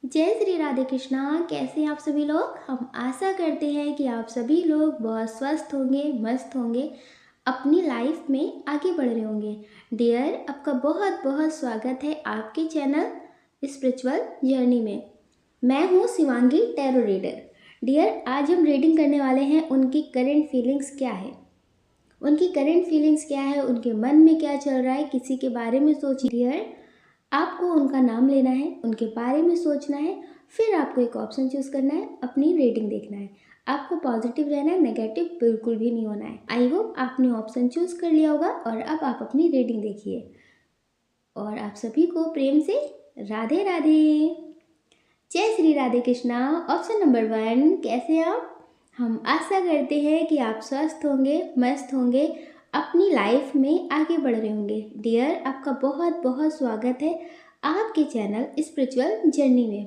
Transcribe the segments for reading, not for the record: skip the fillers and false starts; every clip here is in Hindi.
जय श्री राधे कृष्णा। कैसे हैं आप सभी लोग। हम आशा करते हैं कि आप सभी लोग बहुत स्वस्थ होंगे, मस्त होंगे, अपनी लाइफ में आगे बढ़ रहे होंगे। डियर, आपका बहुत बहुत स्वागत है आपके चैनल स्पिरिचुअल जर्नी में। मैं हूँ शिवांगी, टैरो रीडर। डियर, आज हम रीडिंग करने वाले हैं उनकी करेंट फीलिंग्स क्या है। उनकी करेंट फीलिंग्स क्या है, उनके मन में क्या चल रहा है, किसी के बारे में सोचिए। डियर, आपको उनका नाम लेना है, उनके बारे में सोचना है, फिर आपको एक ऑप्शन चूज करना है, अपनी रेटिंग देखना है। आपको पॉजिटिव रहना है, नेगेटिव बिल्कुल भी नहीं होना है। आई होप आपने ऑप्शन चूज कर लिया होगा और अब आप अपनी रेटिंग देखिए। और आप सभी को प्रेम से राधे राधे, जय श्री राधे कृष्णा। ऑप्शन नंबर 1, कैसे हैं आप। हम आशा करते हैं कि आप स्वस्थ होंगे, मस्त होंगे, अपनी लाइफ में आगे बढ़ रहे होंगे। डियर, आपका बहुत बहुत स्वागत है आपके चैनल स्पिरिचुअल जर्नी में।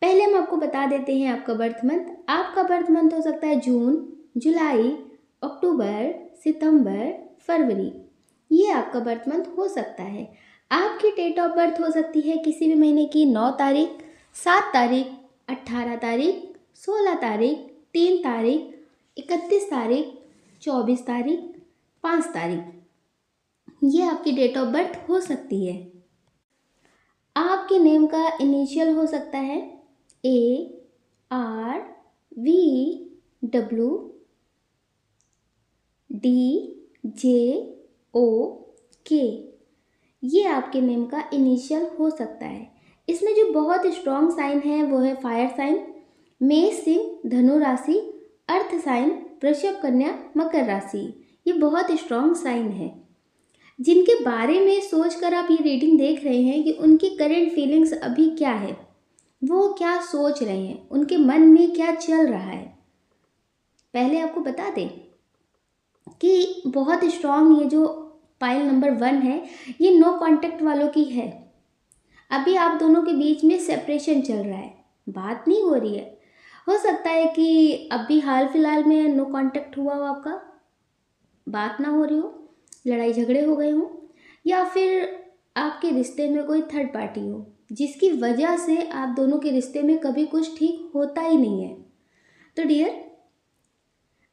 पहले हम आपको बता देते हैं आपका बर्थ मंथ। आपका बर्थ मंथ हो सकता है जून, जुलाई, अक्टूबर, सितंबर, फरवरी। ये आपका बर्थ मंथ हो सकता है। आपकी डेट ऑफ बर्थ हो सकती है किसी भी महीने की 9 तारीख, 7 तारीख, 18 तारीख, 16 तारीख, 3 तारीख, 31 तारीख, 24 तारीख, 5 तारीख। ये आपकी डेट ऑफ बर्थ हो सकती है। आपके नेम का इनिशियल हो सकता है ARVW DJOK। ये आपके नेम का इनिशियल हो सकता है। इसमें जो बहुत स्ट्रॉन्ग साइन है वो है फायर साइन, मेष सिंह धनु राशि, अर्थ साइन वृषभ कन्या मकर राशि। ये बहुत स्ट्रॉन्ग साइन है जिनके बारे में सोचकर आप ये रीडिंग देख रहे हैं कि उनकी करंट फीलिंग्स अभी क्या है, वो क्या सोच रहे हैं, उनके मन में क्या चल रहा है। पहले आपको बता दें कि बहुत स्ट्रॉन्ग ये जो पाइल नंबर 1 है, ये नो कांटेक्ट वालों की है। अभी आप दोनों के बीच में सेपरेशन चल रहा है, बात नहीं हो रही है। हो सकता है कि अभी हाल फिलहाल में नो कांटेक्ट हुआ हो, आपका बात ना हो रही हो, लड़ाई झगड़े हो गए हो, या फिर आपके रिश्ते में कोई थर्ड पार्टी हो जिसकी वजह से आप दोनों के रिश्ते में कभी कुछ ठीक होता ही नहीं है। तो डियर,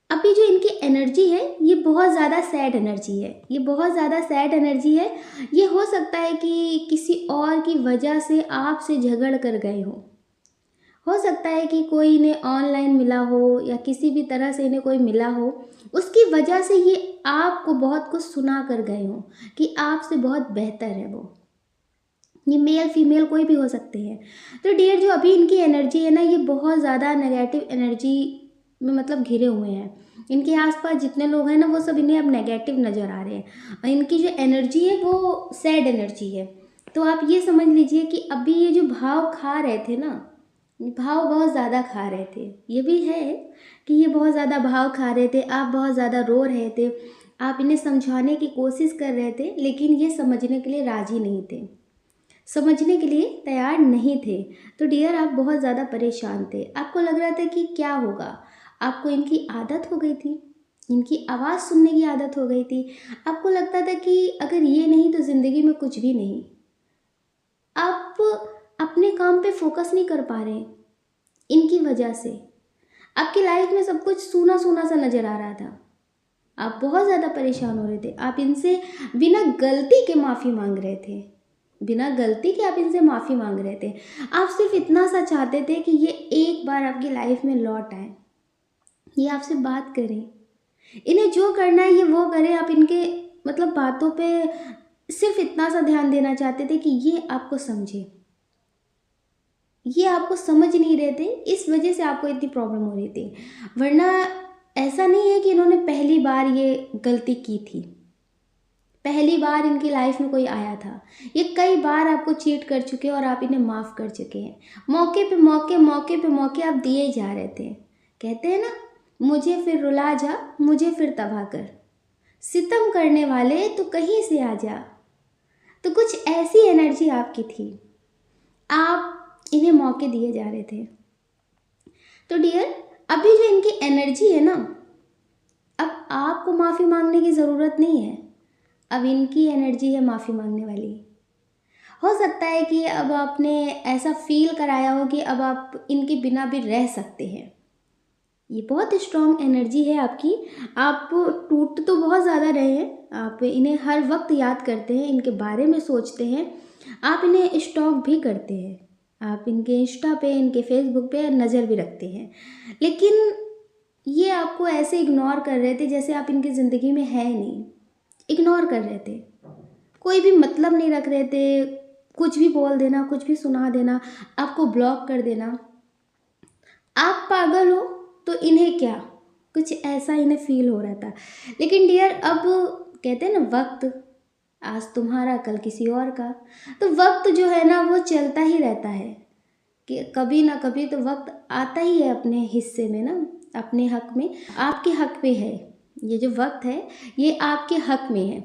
अभी जो इनकी एनर्जी है ये बहुत ज़्यादा सैड एनर्जी है। ये बहुत ज़्यादा सैड एनर्जी है। ये हो सकता है कि किसी और की वजह से आपसे झगड़ कर गए हो सकता है कि कोई इन्हें ऑनलाइन मिला हो या किसी भी तरह से इन्हें कोई मिला हो, उसकी वजह से ये आपको बहुत कुछ सुना कर गए हों कि आपसे बहुत बेहतर है वो। ये मेल फीमेल कोई भी हो सकते हैं। तो डियर, जो अभी इनकी एनर्जी है ना, ये बहुत ज़्यादा नेगेटिव एनर्जी में मतलब घिरे हुए हैं। इनके आसपास जितने लोग हैं ना, वो सब इन्हें अब नेगेटिव नज़र आ रहे हैं और इनकी जो एनर्जी है वो सैड एनर्जी है। तो आप ये समझ लीजिए कि अभी ये जो भाव खा रहे थे ना, भाव बहुत ज़्यादा खा रहे थे। ये भी है कि ये बहुत ज़्यादा भाव खा रहे थे, आप बहुत ज़्यादा रो रहे थे, आप इन्हें समझाने की कोशिश कर रहे थे, लेकिन ये समझने के लिए राजी नहीं थे, समझने के लिए तैयार नहीं थे। तो डियर, आप बहुत ज़्यादा परेशान थे। आपको लग रहा था कि क्या होगा। आपको इनकी आदत हो गई थी, इनकी आवाज़ सुनने की आदत हो गई थी। आपको लगता था कि अगर ये नहीं तो ज़िंदगी में कुछ भी नहीं। आप अपने काम पे फोकस नहीं कर पा रहे इनकी वजह से। आपकी लाइफ में सब कुछ सूना सूना सा नज़र आ रहा था। आप बहुत ज़्यादा परेशान हो रहे थे। आप इनसे बिना गलती के माफ़ी मांग रहे थे, बिना गलती के आप इनसे माफ़ी मांग रहे थे। आप सिर्फ इतना सा चाहते थे कि ये एक बार आपकी लाइफ में लौट आए, ये आपसे बात करें, इन्हें जो करना है ये वो करें। आप इनके मतलब बातों पे सिर्फ इतना सा ध्यान देना चाहते थे कि ये आपको समझे। ये आपको समझ नहीं रहे थे, इस वजह से आपको इतनी प्रॉब्लम हो रही थी। वरना ऐसा नहीं है कि इन्होंने पहली बार ये गलती की थी, पहली बार इनकी लाइफ में कोई आया था। ये कई बार आपको चीट कर चुके हैं और आप इन्हें माफ़ कर चुके हैं। मौके पे मौके, मौके पे मौके आप दिए ही जा रहे थे। कहते हैं ना, मुझे फिर रुला जा, मुझे फिर तबाह कर, सितम करने वाले तो कहीं से आ जा। तो कुछ ऐसी एनर्जी आपकी थी, आप इन्हें मौके दिए जा रहे थे। तो डियर, अभी जो इनकी एनर्जी है ना, अब आपको माफ़ी मांगने की ज़रूरत नहीं है। अब इनकी एनर्जी है माफ़ी मांगने वाली। हो सकता है कि अब आपने ऐसा फील कराया हो कि अब आप इनके बिना भी रह सकते हैं। ये बहुत स्ट्रॉन्ग एनर्जी है आपकी। आप टूट तो बहुत ज़्यादा रहे हैं, आप इन्हें हर वक्त याद करते हैं, इनके बारे में सोचते हैं, आप इन्हें स्टॉक भी करते हैं, आप इनके इंस्टा पे, इनके फेसबुक पे नज़र भी रखते हैं। लेकिन ये आपको ऐसे इग्नोर कर रहे थे जैसे आप इनकी ज़िंदगी में है नहीं। इग्नोर कर रहे थे, कोई भी मतलब नहीं रख रहे थे, कुछ भी बोल देना, कुछ भी सुना देना, आपको ब्लॉक कर देना। आप पागल हो तो इन्हें क्या, कुछ ऐसा इन्हें फील हो रहा था। लेकिन डियर, अब कहते हैं ना, वक्त आज तुम्हारा कल किसी और का, तो वक्त जो है ना वो चलता ही रहता है कि कभी ना कभी तो वक्त आता ही है अपने हिस्से में ना, अपने हक में, आपके हक में है। ये जो वक्त है ये आपके हक में है।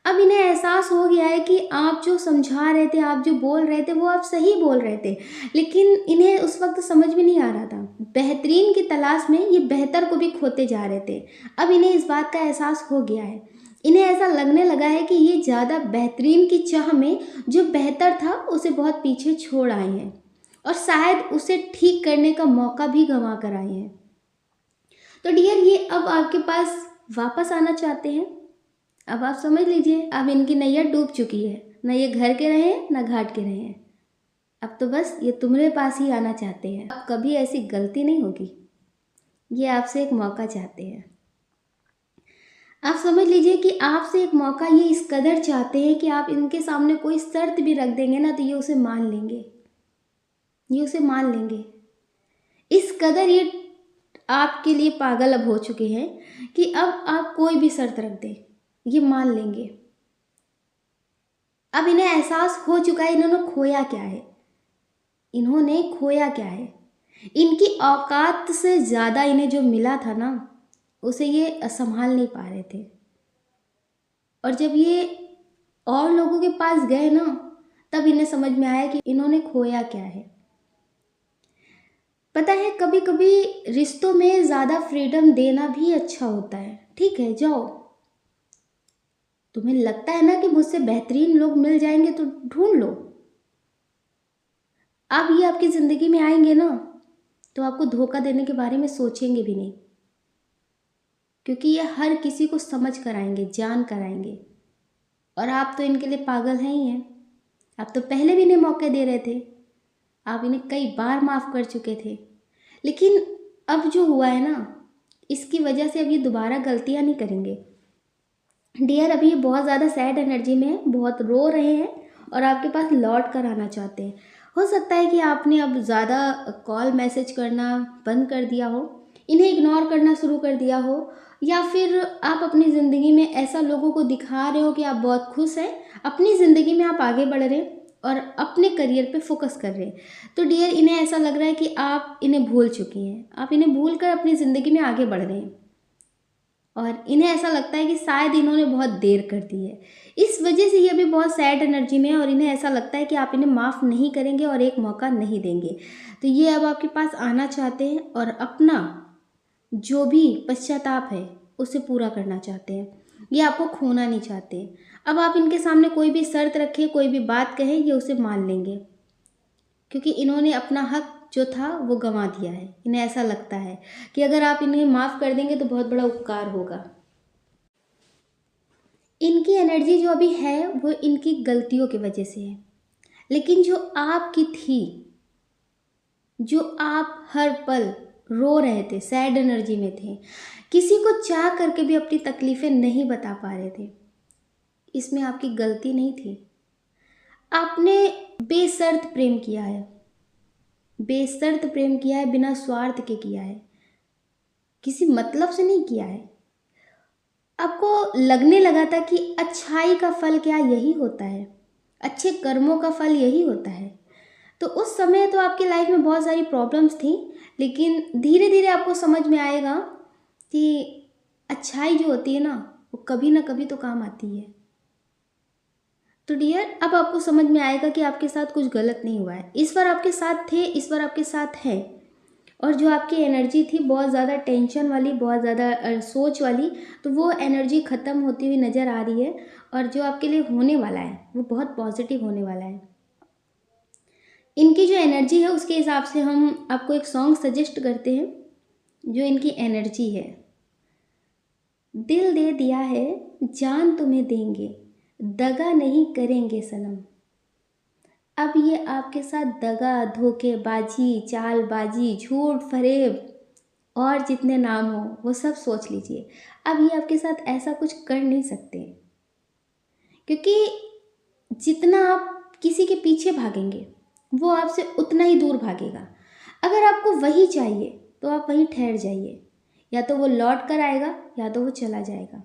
अब इन्हें एहसास हो गया है कि आप जो समझा रहे थे, आप जो बोल रहे थे, वो आप सही बोल रहे थे, लेकिन इन्हें उस वक्त समझ में नहीं आ रहा था। बेहतरीन की तलाश में ये बेहतर को भी खोते जा रहे थे। अब इन्हें इस बात का एहसास हो गया है। इन्हें ऐसा लगने लगा है कि ये ज़्यादा बेहतरीन की चाह में जो बेहतर था उसे बहुत पीछे छोड़ आए हैं, और शायद उसे ठीक करने का मौका भी गंवा कर आए हैं। तो डियर, ये अब आपके पास वापस आना चाहते हैं। अब आप समझ लीजिए, अब इनकी नैया डूब चुकी है, ना ये घर के रहे हैं ना घाट के रहे हैं। अब तो बस ये तुम्हारे पास ही आना चाहते हैं। अब कभी ऐसी गलती नहीं होगी, ये आपसे एक मौका चाहते हैं। आप समझ लीजिए कि आपसे एक मौका ये इस कदर चाहते हैं कि आप इनके सामने कोई शर्त भी रख देंगे ना तो ये उसे मान लेंगे, ये उसे मान लेंगे। इस कदर ये आपके लिए पागल अब हो चुके हैं कि अब आप कोई भी शर्त रख दें ये मान लेंगे। अब इन्हें एहसास हो चुका है इन्होंने खोया क्या है, इन्होंने खोया क्या है। इनकी औकात से ज़्यादा इन्हें जो मिला था ना उसे ये संभाल नहीं पा रहे थे, और जब ये और लोगों के पास गए ना तब इन्हें समझ में आया कि इन्होंने खोया क्या है। पता है, कभी कभी रिश्तों में ज़्यादा फ्रीडम देना भी अच्छा होता है। ठीक है, जाओ, तुम्हें लगता है ना कि मुझसे बेहतरीन लोग मिल जाएंगे तो ढूंढ लो। अब ये आपकी ज़िंदगी में आएंगे ना तो आपको धोखा देने के बारे में सोचेंगे भी नहीं, क्योंकि ये हर किसी को समझ कर आएंगे, जान कर आएंगे, और आप तो इनके लिए पागल हैं ही हैं। आप तो पहले भी इन्हें मौके दे रहे थे, आप इन्हें कई बार माफ़ कर चुके थे, लेकिन अब जो हुआ है ना इसकी वजह से अब ये दोबारा गलतियाँ नहीं करेंगे। डियर, अभी ये बहुत ज़्यादा सैड एनर्जी में है, बहुत रो रहे हैं और आपके पास लौट कर आना चाहते हैं। हो सकता है कि आपने अब ज़्यादा कॉल मैसेज करना बंद कर दिया हो, इन्हें इग्नोर करना शुरू कर दिया हो, या फिर आप अपनी ज़िंदगी में ऐसा लोगों को दिखा रहे हो कि आप बहुत खुश हैं, अपनी ज़िंदगी में आप आगे बढ़ रहे हैं और अपने करियर पे फोकस कर रहे हैं। तो डियर, इन्हें ऐसा लग रहा है कि आप इन्हें भूल चुकी हैं, आप इन्हें भूल कर अपनी ज़िंदगी में आगे बढ़ रहे हैं, और इन्हें ऐसा लगता है कि शायद इन्होंने बहुत देर कर दी है। इस वजह से ये अभी बहुत सैड एनर्जी में है, और इन्हें ऐसा लगता है कि आप इन्हें माफ़ नहीं करेंगे और एक मौका नहीं देंगे। तो ये अब आपके पास आना चाहते हैं और अपना जो भी पश्चाताप है उसे पूरा करना चाहते हैं। ये आपको खोना नहीं चाहते। अब आप इनके सामने कोई भी शर्त रखें, कोई भी बात कहें, ये उसे मान लेंगे, क्योंकि इन्होंने अपना हक जो था वो गंवा दिया है। इन्हें ऐसा लगता है कि अगर आप इन्हें माफ़ कर देंगे तो बहुत बड़ा उपकार होगा। इनकी एनर्जी जो अभी है वो इनकी गलतियों की वजह से है, लेकिन जो आपकी थी, जो आप हर पल रो रहे थे, सैड एनर्जी में थे, किसी को चाह करके भी अपनी तकलीफ़ें नहीं बता पा रहे थे, इसमें आपकी गलती नहीं थी। आपने बेशर्त प्रेम किया है, बेशर्त प्रेम किया है, बिना स्वार्थ के किया है, किसी मतलब से नहीं किया है। आपको लगने लगा था कि अच्छाई का फल क्या यही होता है, अच्छे कर्मों का फल यही होता है। तो उस समय तो आपकी लाइफ में बहुत सारी प्रॉब्लम्स थी, लेकिन धीरे धीरे आपको समझ में आएगा कि अच्छाई जो होती है ना वो कभी ना कभी तो काम आती है। तो डियर, अब आपको समझ में आएगा कि आपके साथ कुछ गलत नहीं हुआ है। इस बार आपके साथ थे, इस बार आपके साथ है, और जो आपकी एनर्जी थी बहुत ज़्यादा टेंशन वाली, बहुत ज़्यादा सोच वाली, तो वो एनर्जी ख़त्म होती हुई नज़र आ रही है। और जो आपके लिए होने वाला है वो बहुत पॉजिटिव होने वाला है। इनकी जो एनर्जी है उसके हिसाब से हम आपको एक सॉन्ग सजेस्ट करते हैं जो इनकी एनर्जी है। दिल दे दिया है जान तुम्हें देंगे, दगा नहीं करेंगे सनम। अब ये आपके साथ दगा, धोखेबाजी, चालबाजी, झूठ, फरेब और जितने नाम हो वो सब सोच लीजिए। अब ये आपके साथ ऐसा कुछ कर नहीं सकते, क्योंकि जितना आप किसी के पीछे भागेंगे वो आपसे उतना ही दूर भागेगा। अगर आपको वही चाहिए तो आप वहीं ठहर जाइए, या तो वो लौट कर आएगा या तो वो चला जाएगा।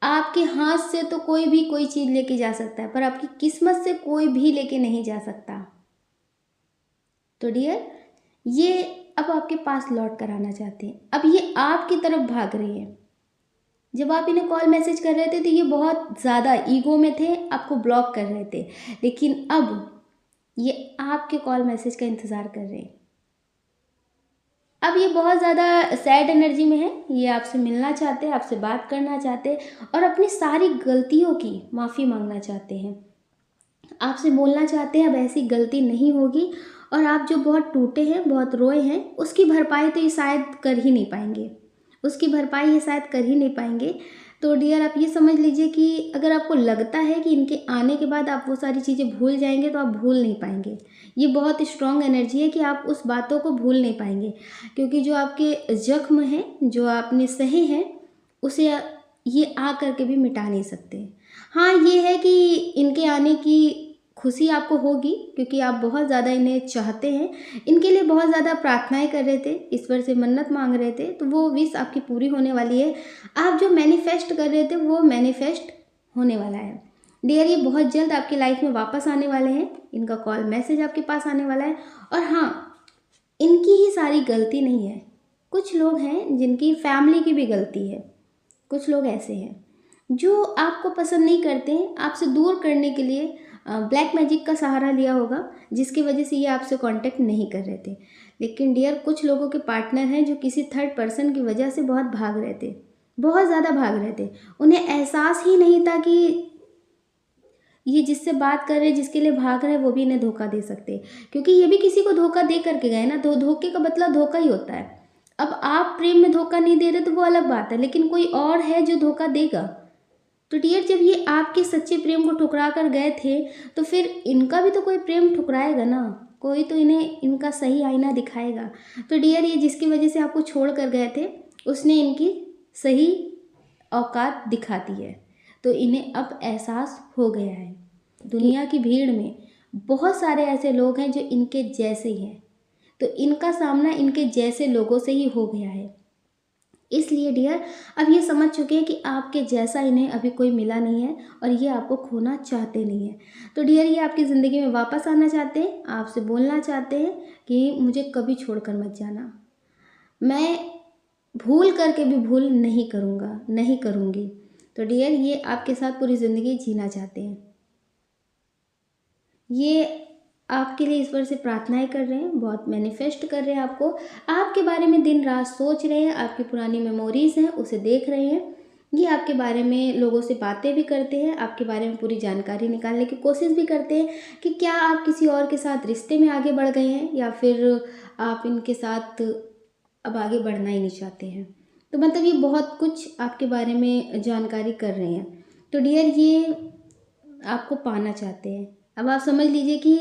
आपके हाथ से तो कोई भी कोई चीज़ लेके जा सकता है, पर आपकी किस्मत से कोई भी लेके नहीं जा सकता। तो डियर, ये अब आपके पास लौट कर आना चाहते हैं। अब ये आपकी तरफ भाग रहे हैं। जब आप इन्हें कॉल मैसेज कर रहे थे तो ये बहुत ज़्यादा ईगो में थे, आपको ब्लॉक कर रहे थे, लेकिन अब ये आपके कॉल मैसेज का इंतज़ार कर रहे हैं। अब ये बहुत ज़्यादा सैड एनर्जी में है। ये आपसे मिलना चाहते हैं, आपसे बात करना चाहते हैं और अपनी सारी गलतियों की माफ़ी मांगना चाहते हैं। आपसे बोलना चाहते हैं अब ऐसी गलती नहीं होगी, और आप जो बहुत टूटे हैं, बहुत रोए हैं, उसकी भरपाई तो ये शायद कर ही नहीं पाएंगे। उसकी भरपाई ये शायद कर ही नहीं पाएंगे। तो डियर, आप ये समझ लीजिए कि अगर आपको लगता है कि इनके आने के बाद आप वो सारी चीज़ें भूल जाएंगे तो आप भूल नहीं पाएंगे। ये बहुत स्ट्रॉन्ग एनर्जी है कि आप उस बातों को भूल नहीं पाएंगे, क्योंकि जो आपके जख्म हैं, जो आपने सहे हैं, उसे ये आ करके भी मिटा नहीं सकते। हाँ, ये है कि इनके आने की खुशी आपको होगी, क्योंकि आप बहुत ज़्यादा इन्हें चाहते हैं, इनके लिए बहुत ज़्यादा प्रार्थनाएं कर रहे थे, ईश्वर से मन्नत मांग रहे थे, तो वो विश आपकी पूरी होने वाली है। आप जो मैनिफेस्ट कर रहे थे वो मैनिफेस्ट होने वाला है। डियर, ये बहुत जल्द आपकी लाइफ में वापस आने वाले हैं। इनका कॉल मैसेज आपके पास आने वाला है। और हाँ, इनकी ही सारी गलती नहीं है, कुछ लोग हैं जिनकी फैमिली की भी गलती है। कुछ लोग ऐसे हैं जो आपको पसंद नहीं करते हैं, आपसे दूर करने के लिए ब्लैक मैजिक का सहारा लिया होगा, जिसकी वजह से ये आपसे कांटेक्ट नहीं कर रहे थे। लेकिन डियर, कुछ लोगों के पार्टनर हैं जो किसी थर्ड पर्सन की वजह से बहुत भाग रहे थे, बहुत ज़्यादा भाग रहे थे। उन्हें एहसास ही नहीं था कि ये जिससे बात कर रहे, जिसके लिए भाग रहे हैं, वो भी इन्हें धोखा दे सकते, क्योंकि ये भी किसी को धोखा दे करके गए ना। धोखे का बदला धोखा ही होता है। अब आप प्रेम में धोखा नहीं दे रहे तो वो अलग बात है, लेकिन कोई और है जो धोखा देगा। तो डियर, जब ये आपके सच्चे प्रेम को ठुकरा कर गए थे, तो फिर इनका भी तो कोई प्रेम ठुकराएगा ना, कोई तो इन्हें इनका सही आईना दिखाएगा। तो डियर, ये जिसकी वजह से आपको छोड़ कर गए थे, उसने इनकी सही औकात दिखा दी है। तो इन्हें अब एहसास हो गया है। दुनिया की भीड़ में बहुत सारे ऐसे लोग हैं जो इनके जैसे ही हैं, तो इनका सामना इनके जैसे लोगों से ही हो गया है। इसलिए डियर, अब ये समझ चुके हैं कि आपके जैसा इन्हें अभी कोई मिला नहीं है और ये आपको खोना चाहते नहीं हैं। तो डियर, ये आपकी ज़िंदगी में वापस आना चाहते हैं, आपसे बोलना चाहते हैं कि मुझे कभी छोड़कर मत जाना। मैं भूल करके भी भूल नहीं करूँगा, नहीं करूँगी। तो डियर, ये आपके साथ पूरी ज़िंदगी जीना चाहते हैं। ये आपके लिए ईश्वर से प्रार्थनाएं कर रहे हैं, बहुत मैनिफेस्ट कर रहे हैं, आपके बारे में दिन रात सोच रहे हैं, आपकी पुरानी मेमोरीज़ हैं उसे देख रहे हैं। ये आपके बारे में लोगों से बातें भी करते हैं, आपके बारे में पूरी जानकारी निकालने की कोशिश भी करते हैं कि क्या आप किसी और के साथ रिश्ते में आगे बढ़ गए हैं, या फिर आप इनके साथ अब आगे बढ़ना ही नहीं चाहते हैं। तो मतलब ये बहुत कुछ आपके बारे में जानकारी कर रहे हैं। तो डियर, ये आपको पाना चाहते हैं। अब आप समझ लीजिए कि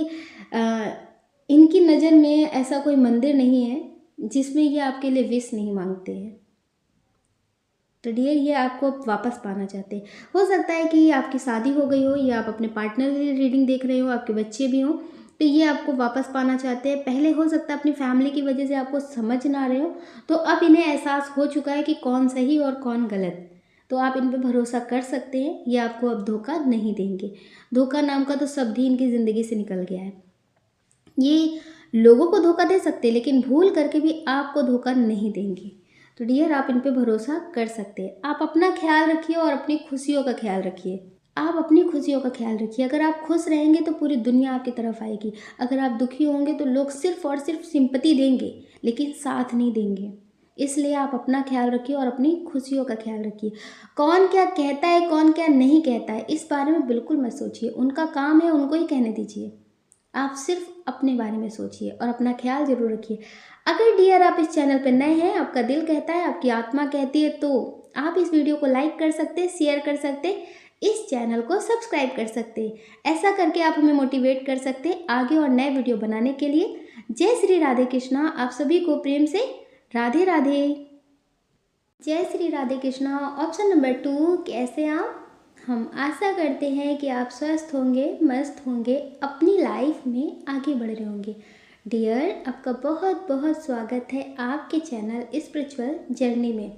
इनकी नज़र में ऐसा कोई मंदिर नहीं है जिसमें ये आपके लिए विश नहीं मांगते हैं। तो डियर, ये आपको वापस पाना चाहते हैं। हो सकता है कि आपकी शादी हो गई हो, या आप अपने पार्टनर के लिए रीडिंग देख रहे हो, आपके बच्चे भी हों, तो ये आपको वापस पाना चाहते हैं। पहले हो सकता है अपनी फैमिली की वजह से आपको समझ ना रहे हो, तो अब इन्हें एहसास हो चुका है कि कौन सही और कौन गलत। तो आप इन पर भरोसा कर सकते हैं, ये आपको अब धोखा नहीं देंगे। धोखा नाम का तो शब्द ही इनकी ज़िंदगी से निकल गया है। ये लोगों को धोखा दे सकते हैं, लेकिन भूल करके भी आपको धोखा नहीं देंगे। तो डियर, आप इन पे भरोसा कर सकते हैं। आप अपना ख्याल रखिए और अपनी खुशियों का ख्याल रखिए। आप अपनी खुशियों का ख्याल रखिए। अगर आप खुश रहेंगे तो पूरी दुनिया आपकी तरफ आएगी। अगर आप दुखी होंगे तो लोग सिर्फ और सिर्फ सिंपैथी देंगे, लेकिन साथ नहीं देंगे। इसलिए आप अपना ख्याल रखिए और अपनी खुशियों का ख्याल रखिए। कौन क्या कहता है, कौन क्या नहीं कहता है, इस बारे में बिल्कुल मत सोचिए। उनका काम है, उनको ही कहने दीजिए। आप सिर्फ अपने बारे में सोचिए और अपना ख्याल जरूर रखिए। अगर डियर आप इस चैनल पर नए हैं, आपका दिल कहता है, आपकी आत्मा कहती है, तो आप इस वीडियो को लाइक कर सकते, शेयर कर सकते, इस चैनल को सब्सक्राइब कर सकते। ऐसा करके आप हमें मोटिवेट कर सकते आगे और नए वीडियो बनाने के लिए। जय श्री राधे कृष्णा। आप सभी को प्रेम से राधे राधे। जय श्री राधे कृष्णा। ऑप्शन नंबर 2, कैसे आप? हम आशा करते हैं कि आप स्वस्थ होंगे, मस्त होंगे, अपनी लाइफ में आगे बढ़ रहे होंगे। डियर, आपका बहुत बहुत स्वागत है आपके चैनल स्पिरिचुअल जर्नी में।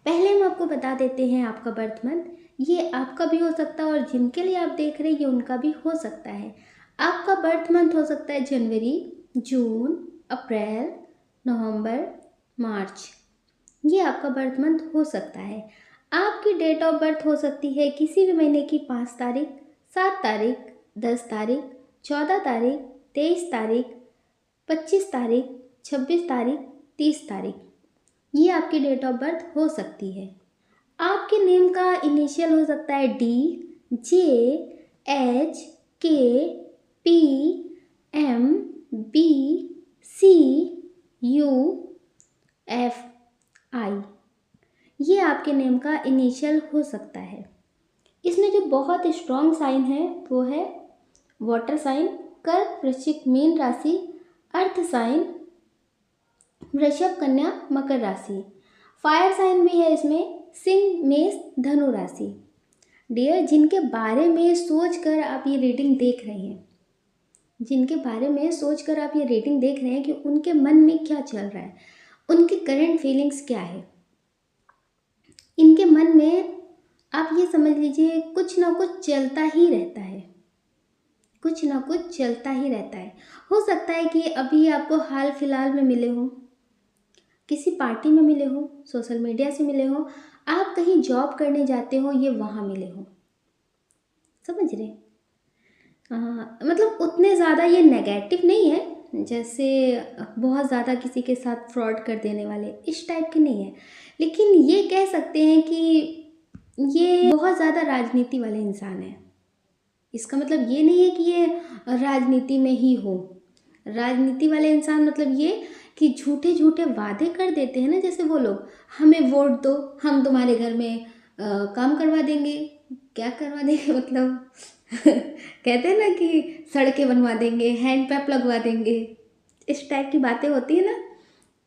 पहले हम आपको बता देते हैं आपका बर्थ मंथ। ये आपका भी हो सकता है और जिनके लिए आप देख रहे हैं ये उनका भी हो सकता है। आपका बर्थ मंथ हो सकता है जनवरी, जून, अप्रैल, नवंबर, मार्च। ये आपका बर्थ मंथ हो सकता है। आपकी डेट ऑफ बर्थ हो सकती है किसी भी महीने की 5 तारीख, 7 तारीख, 10 तारीख, 14 तारीख, 23 तारीख, 25 तारीख, 26 तारीख, 30 तारीख। ये आपकी डेट ऑफ बर्थ हो सकती है। आपके नेम का इनिशियल हो सकता है D, J, H, K, P, M, B, C, U, F, I। ये आपके नेम का इनिशियल हो सकता है। इसमें जो बहुत स्ट्रॉन्ग साइन है वो है वाटर साइन, कर्क, वृश्चिक, मीन राशि, अर्थ साइन, वृषभ, कन्या, मकर राशि। फायर साइन भी है इसमें, सिंह, मेष, धनु राशि। डियर, जिनके बारे में सोचकर आप ये रीडिंग देख रहे हैं, जिनके बारे में सोचकर आप ये रीडिंग देख रहे हैं कि उनके मन में क्या चल रहा है, उनकी करंट फीलिंग्स क्या है, इनके मन में आप ये समझ लीजिए कुछ ना कुछ चलता ही रहता है, कुछ ना कुछ चलता ही रहता है। हो सकता है कि अभी आपको हाल फिलहाल में मिले हो, किसी पार्टी में मिले हो, सोशल मीडिया से मिले हो, आप कहीं जॉब करने जाते हो, ये वहाँ मिले हो। समझ रहे? मतलब उतने ज़्यादा ये नेगेटिव नहीं है, जैसे बहुत ज़्यादा किसी के साथ फ्रॉड कर देने वाले, इस टाइप के नहीं है। लेकिन ये कह सकते हैं कि ये बहुत ज़्यादा राजनीति वाले इंसान है। इसका मतलब ये नहीं है कि ये राजनीति में ही हो। राजनीति वाले इंसान मतलब ये कि झूठे झूठे वादे कर देते हैं ना, जैसे वो लोग, हमें वोट दो, हम तुम्हारे घर में काम करवा देंगे। क्या करवा देंगे मतलब कहते हैं ना कि सड़कें बनवा देंगे, हैंड पैप लगवा देंगे, इस टाइप की बातें होती है ना।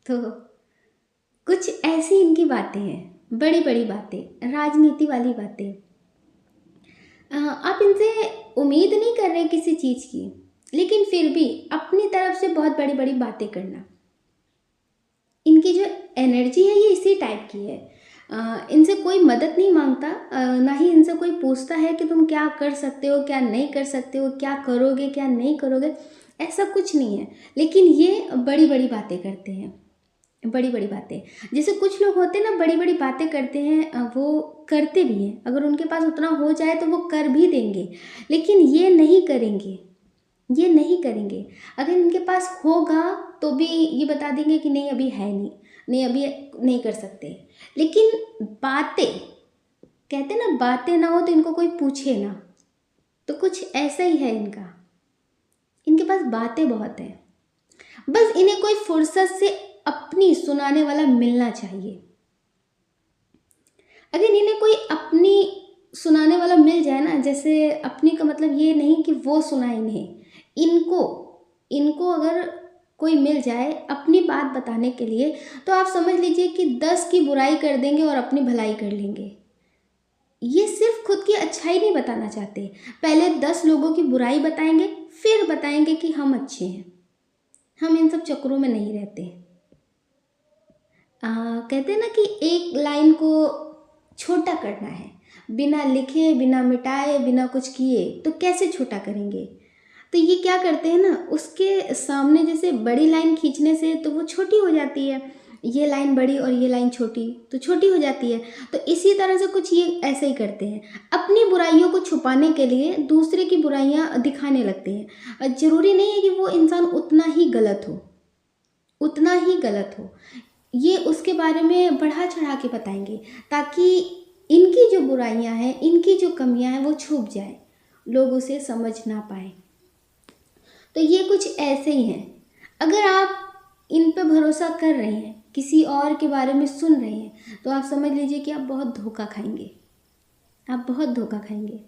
तो कुछ ऐसी इनकी बातें हैं, बड़ी बड़ी बातें, राजनीति वाली बातें। आप इनसे उम्मीद नहीं कर रहे किसी चीज़ की, लेकिन फिर भी अपनी तरफ से बहुत बड़ी बड़ी बातें करना। इनकी जो एनर्जी है ये इसी टाइप की है। इनसे कोई मदद नहीं मांगता, ना ही इनसे कोई पूछता है कि तुम क्या कर सकते हो, क्या नहीं कर सकते हो, क्या करोगे, क्या नहीं करोगे, ऐसा कुछ नहीं है। लेकिन ये बड़ी बड़ी बातें करते हैं, बड़ी बड़ी बातें। जैसे कुछ लोग होते हैं ना, बड़ी बड़ी बातें करते हैं, वो करते भी हैं। अगर उनके पास उतना हो जाए तो वो कर भी देंगे, लेकिन ये नहीं करेंगे, ये नहीं करेंगे। अगर इनके पास होगा तो भी ये बता देंगे कि नहीं अभी है नहीं अभी नहीं कर सकते। लेकिन बातें, कहते ना, बातें ना हो तो इनको कोई पूछे ना, तो कुछ ऐसा ही है इनका। इनके पास बातें बहुत हैं, बस इन्हें कोई फुर्सत से अपनी सुनाने वाला मिलना चाहिए। अगर इन्हें कोई अपनी सुनाने वाला मिल जाए ना, जैसे अपनी का मतलब ये नहीं कि वो सुनाए इन्हें, इनको अगर कोई मिल जाए अपनी बात बताने के लिए, तो आप समझ लीजिए कि 10 की बुराई कर देंगे और अपनी भलाई कर लेंगे। ये सिर्फ खुद की अच्छाई नहीं बताना चाहते, पहले 10 लोगों की बुराई बताएंगे, फिर बताएंगे कि हम अच्छे हैं। हम इन सब चक्करों में नहीं रहते। कहते हैं ना कि एक लाइन को छोटा करना है, बिना लिखे, बिना मिटाए, बिना कुछ किए, तो कैसे छोटा करेंगे? तो ये क्या करते हैं ना, उसके सामने जैसे बड़ी लाइन खींचने से तो वो छोटी हो जाती है, ये लाइन बड़ी और ये लाइन छोटी तो छोटी हो जाती है। तो इसी तरह से कुछ ये ऐसे ही करते हैं, अपनी बुराइयों को छुपाने के लिए दूसरे की बुराइयां दिखाने लगते हैं। ज़रूरी नहीं है कि वो इंसान उतना ही गलत हो, उतना ही गलत हो, ये उसके बारे में बढ़ा चढ़ा के बताएंगे ताकि इनकी जो बुराइयां हैं, इनकी जो कमियां हैं वो छुप जाए, लोग उसे समझ ना पाए। तो ये कुछ ऐसे ही हैं। अगर आप इन पे भरोसा कर रहे हैं, किसी और के बारे में सुन रहे हैं, तो आप समझ लीजिए कि आप बहुत धोखा खाएंगे, आप बहुत धोखा खाएंगे।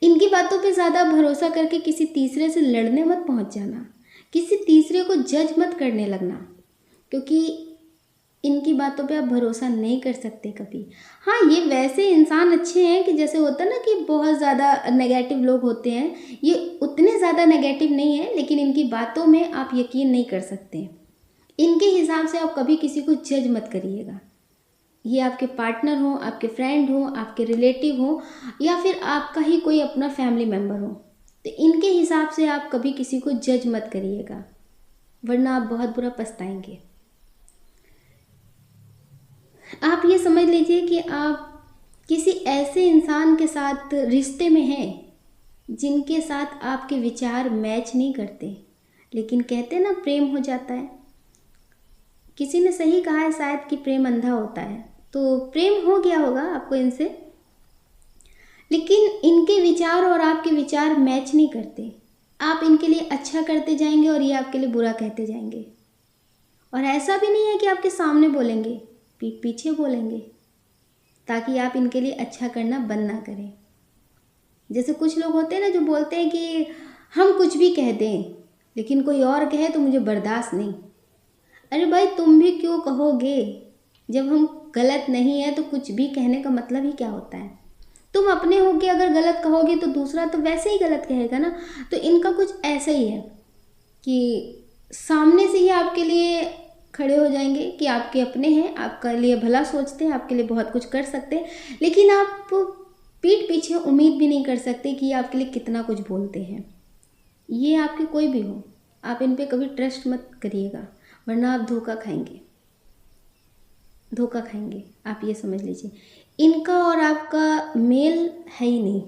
इनकी बातों पे ज़्यादा भरोसा करके किसी तीसरे से लड़ने मत पहुंच जाना, किसी तीसरे को जज मत करने लगना, क्योंकि इनकी बातों पे आप भरोसा नहीं कर सकते कभी। हाँ, ये वैसे इंसान अच्छे हैं कि जैसे होता है ना कि बहुत ज़्यादा नेगेटिव लोग होते हैं, ये उतने ज़्यादा नेगेटिव नहीं है, लेकिन इनकी बातों में आप यकीन नहीं कर सकते। इनके हिसाब से आप कभी किसी को जज मत करिएगा। ये आपके पार्टनर हो, आपके फ्रेंड हो, आपके रिलेटिव हो, या फिर आपका ही कोई अपना फैमिली मेम्बर हो, तो इनके हिसाब से आप कभी किसी को जज मत करिएगा, वरना आप बहुत बुरा पछताएंगे। आप ये समझ लीजिए कि आप किसी ऐसे इंसान के साथ रिश्ते में हैं जिनके साथ आपके विचार मैच नहीं करते, लेकिन कहते हैं ना प्रेम हो जाता है। किसी ने सही कहा है शायद कि प्रेम अंधा होता है, तो प्रेम हो गया होगा आपको इनसे, लेकिन इनके विचार और आपके विचार मैच नहीं करते। आप इनके लिए अच्छा करते जाएंगे और ये आपके लिए बुरा कहते जाएंगे। और ऐसा भी नहीं है कि आपके सामने बोलेंगे, पीठ पीछे बोलेंगे, ताकि आप इनके लिए अच्छा करना बंद ना करें। जैसे कुछ लोग होते हैं ना जो बोलते हैं कि हम कुछ भी कह दें, लेकिन कोई और कहे तो मुझे बर्दाश्त नहीं। अरे भाई, तुम भी क्यों कहोगे? जब हम गलत नहीं है तो कुछ भी कहने का मतलब ही क्या होता है? तुम अपने होके अगर गलत कहोगे तो दूसरा तो वैसे ही गलत कहेगा ना। तो इनका कुछ ऐसा ही है कि सामने से ही आपके लिए खड़े हो जाएंगे कि आपके अपने हैं, आपके लिए भला सोचते हैं, आपके लिए बहुत कुछ कर सकते हैं, लेकिन आप पीठ पीछे उम्मीद भी नहीं कर सकते कि ये आपके लिए कितना कुछ बोलते हैं। ये आपके कोई भी हो, आप इन पे कभी ट्रस्ट मत करिएगा, वरना आप धोखा खाएंगे, धोखा खाएंगे। आप ये समझ लीजिए, इनका और आपका मेल है ही नहीं,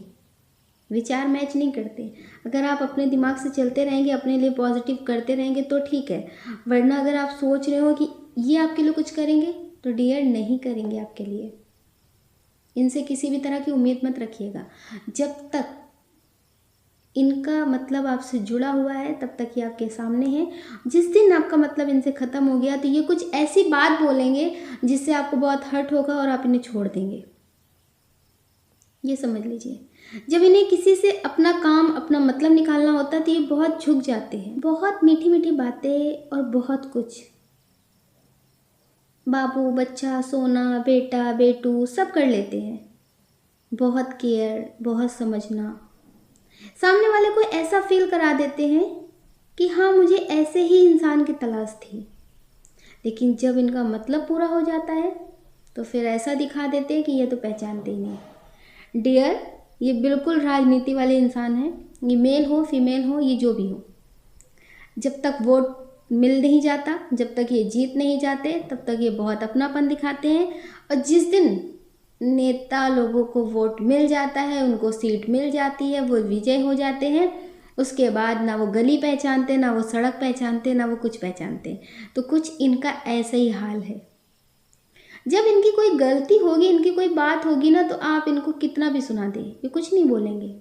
विचार मैच नहीं करते। अगर आप अपने दिमाग से चलते रहेंगे, अपने लिए पॉजिटिव करते रहेंगे तो ठीक है, वरना अगर आप सोच रहे हो कि ये आपके लिए कुछ करेंगे तो डियर नहीं करेंगे आपके लिए। इनसे किसी भी तरह की उम्मीद मत रखिएगा। जब तक इनका मतलब आपसे जुड़ा हुआ है तब तक ये आपके सामने है। जिस दिन आपका मतलब इनसे ख़त्म हो गया तो ये कुछ ऐसी बात बोलेंगे जिससे आपको बहुत हर्ट होगा और आप इन्हें छोड़ देंगे। ये समझ लीजिए, जब इन्हें किसी से अपना काम, अपना मतलब निकालना होता है तो ये बहुत झुक जाते हैं। बहुत मीठी मीठी बातें और बहुत कुछ, बाबू, बच्चा, सोना, बेटा, बेटू सब कर लेते हैं। बहुत केयर, बहुत समझना, सामने वाले को ऐसा फील करा देते हैं कि हाँ, मुझे ऐसे ही इंसान की तलाश थी। लेकिन जब इनका मतलब पूरा हो जाता है तो फिर ऐसा दिखा देते हैं कि ये तो पहचानते ही नहीं। डियर, ये बिल्कुल राजनीति वाले इंसान हैं। ये मेल हो फीमेल हो, ये जो भी हो, जब तक वोट मिल नहीं जाता, जब तक ये जीत नहीं जाते, तब तक ये बहुत अपनापन दिखाते हैं। और जिस दिन नेता लोगों को वोट मिल जाता है, उनको सीट मिल जाती है, वो विजय हो जाते हैं, उसके बाद ना वो गली पहचानते, ना वो सड़क पहचानते, ना वो कुछ पहचानते। तो कुछ इनका ऐसा ही हाल है। जब इनकी कोई गलती होगी, इनकी कोई बात होगी ना, तो आप इनको कितना भी सुना दें, ये कुछ नहीं बोलेंगे।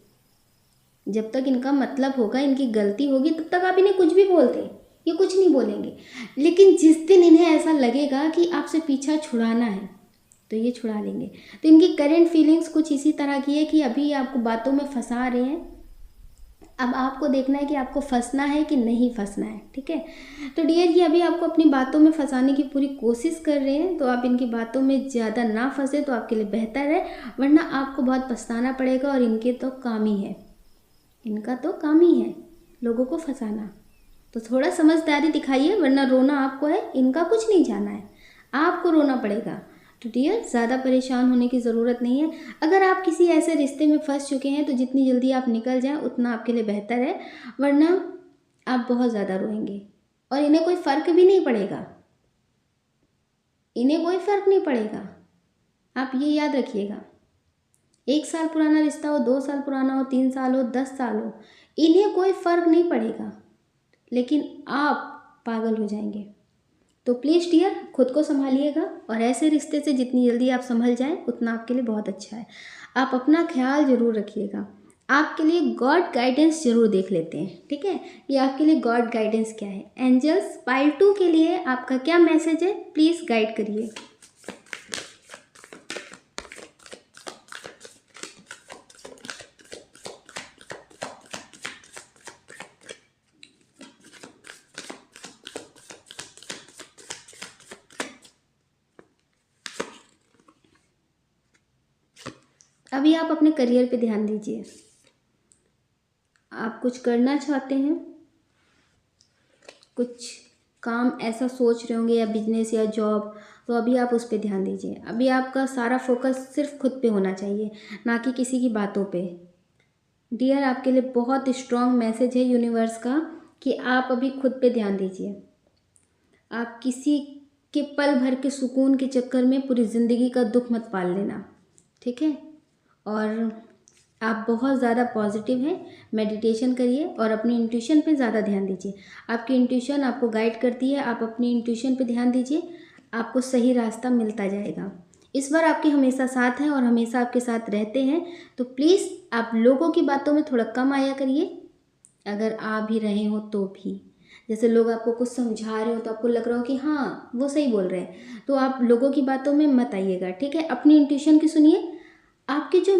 जब तक इनका मतलब होगा, इनकी गलती होगी, तब तक आप इन्हें कुछ भी बोलते, ये कुछ नहीं बोलेंगे। लेकिन जिस दिन इन्हें ऐसा लगेगा कि आपसे पीछा छुड़ाना है तो ये छुड़ा लेंगे। तो इनकी करंट फीलिंग्स कुछ इसी तरह की है कि अभी आपको बातों में फंसा रहे हैं। अब आपको देखना है कि आपको फंसना है कि नहीं फंसना है, ठीक है। तो डियर, ये अभी आपको अपनी बातों में फंसाने की पूरी कोशिश कर रहे हैं, तो आप इनकी बातों में ज़्यादा ना फंसे तो आपके लिए बेहतर है, वरना आपको बहुत पछताना पड़ेगा। और इनके तो काम ही है, इनका तो काम ही है लोगों को फंसाना। तो थोड़ा समझदारी दिखाइए, वरना रोना आपको है, इनका कुछ नहीं जाना है, आपको रोना पड़ेगा। तो डियर, ज़्यादा परेशान होने की ज़रूरत नहीं है। अगर आप किसी ऐसे रिश्ते में फंस चुके हैं तो जितनी जल्दी आप निकल जाएं उतना आपके लिए बेहतर है, वरना आप बहुत ज़्यादा रोएंगे और इन्हें कोई फ़र्क भी नहीं पड़ेगा। इन्हें कोई फ़र्क नहीं पड़ेगा। आप ये याद रखिएगा। 1 साल पुराना रिश्ता हो, 2 साल पुराना हो, 3 साल हो, 10 साल हो, इन्हें कोई फ़र्क नहीं पड़ेगा, लेकिन आप पागल हो जाएंगे। तो प्लीज़ डियर, खुद को संभालिएगा, और ऐसे रिश्ते से जितनी जल्दी आप संभल जाएं उतना आपके लिए बहुत अच्छा है। आप अपना ख्याल ज़रूर रखिएगा। आपके लिए गॉड गाइडेंस ज़रूर देख लेते हैं, ठीक है। ये आपके लिए गॉड गाइडेंस क्या है। एंजल्स पाइल 2 के लिए आपका क्या मैसेज है, प्लीज़ गाइड करिए। अभी आप अपने करियर पे ध्यान दीजिए। आप कुछ करना चाहते हैं, कुछ काम ऐसा सोच रहे होंगे, या बिजनेस या जॉब, तो अभी आप उस पर ध्यान दीजिए। अभी आपका सारा फोकस सिर्फ खुद पे होना चाहिए, ना कि किसी की बातों पे। डियर, आपके लिए बहुत स्ट्रॉन्ग मैसेज है यूनिवर्स का कि आप अभी खुद पे ध्यान दीजिए। आप किसी के पल भर के सुकून के चक्कर में पूरी ज़िंदगी का दुख मत पाल लेना, ठीक है। और आप बहुत ज़्यादा पॉजिटिव हैं। मेडिटेशन करिए और अपनी इंट्यूशन पे ज़्यादा ध्यान दीजिए। आपकी इंट्यूशन आपको गाइड करती है, आप अपनी इंट्यूशन पे ध्यान दीजिए, आपको सही रास्ता मिलता जाएगा। ईश्वर आपके हमेशा साथ हैं और हमेशा आपके साथ रहते हैं। तो प्लीज़ आप लोगों की बातों में थोड़ा कम आया करिए, अगर आ भी रहे हो तो भी। जैसे लोग आपको कुछ समझा रहे हो तो आपको लग रहा हो कि हाँ वो सही बोल रहे हैं, तो आप लोगों की बातों में मत आइएगा, ठीक है। अपनी इंट्यूशन की सुनिए। आपके जो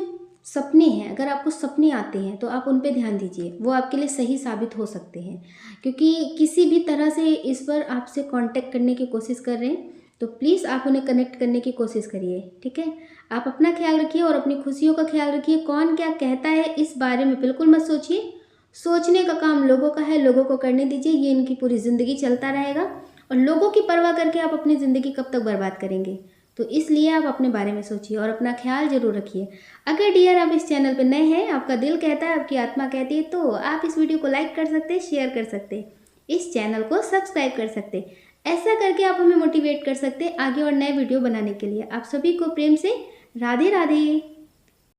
सपने हैं, अगर आपको सपने आते हैं तो आप उन पे ध्यान दीजिए, वो आपके लिए सही साबित हो सकते हैं, क्योंकि किसी भी तरह से ईश्वर आपसे कांटेक्ट करने की कोशिश कर रहे हैं। तो प्लीज़ आप उन्हें कनेक्ट करने की कोशिश करिए, ठीक है। आप अपना ख्याल रखिए और अपनी खुशियों का ख्याल रखिए। कौन क्या कहता है इस बारे में बिल्कुल मत सोचिए। सोचने का काम लोगों का है, लोगों को करने दीजिए, ये इनकी पूरी ज़िंदगी चलता रहेगा। और लोगों की परवाह करके आप अपनी ज़िंदगी कब तक बर्बाद करेंगे। तो इसलिए आप अपने बारे में सोचिए और अपना ख्याल जरूर रखिए। अगर डियर आप इस चैनल पर नए हैं, आपका दिल कहता है, आपकी आत्मा कहती है, तो आप इस वीडियो को लाइक कर सकते हैं, शेयर कर सकते हैं, इस चैनल को सब्सक्राइब कर सकते हैं। ऐसा करके आप हमें मोटिवेट कर सकते हैं आगे और नए वीडियो बनाने के लिए। आप सभी को प्रेम से राधे राधे।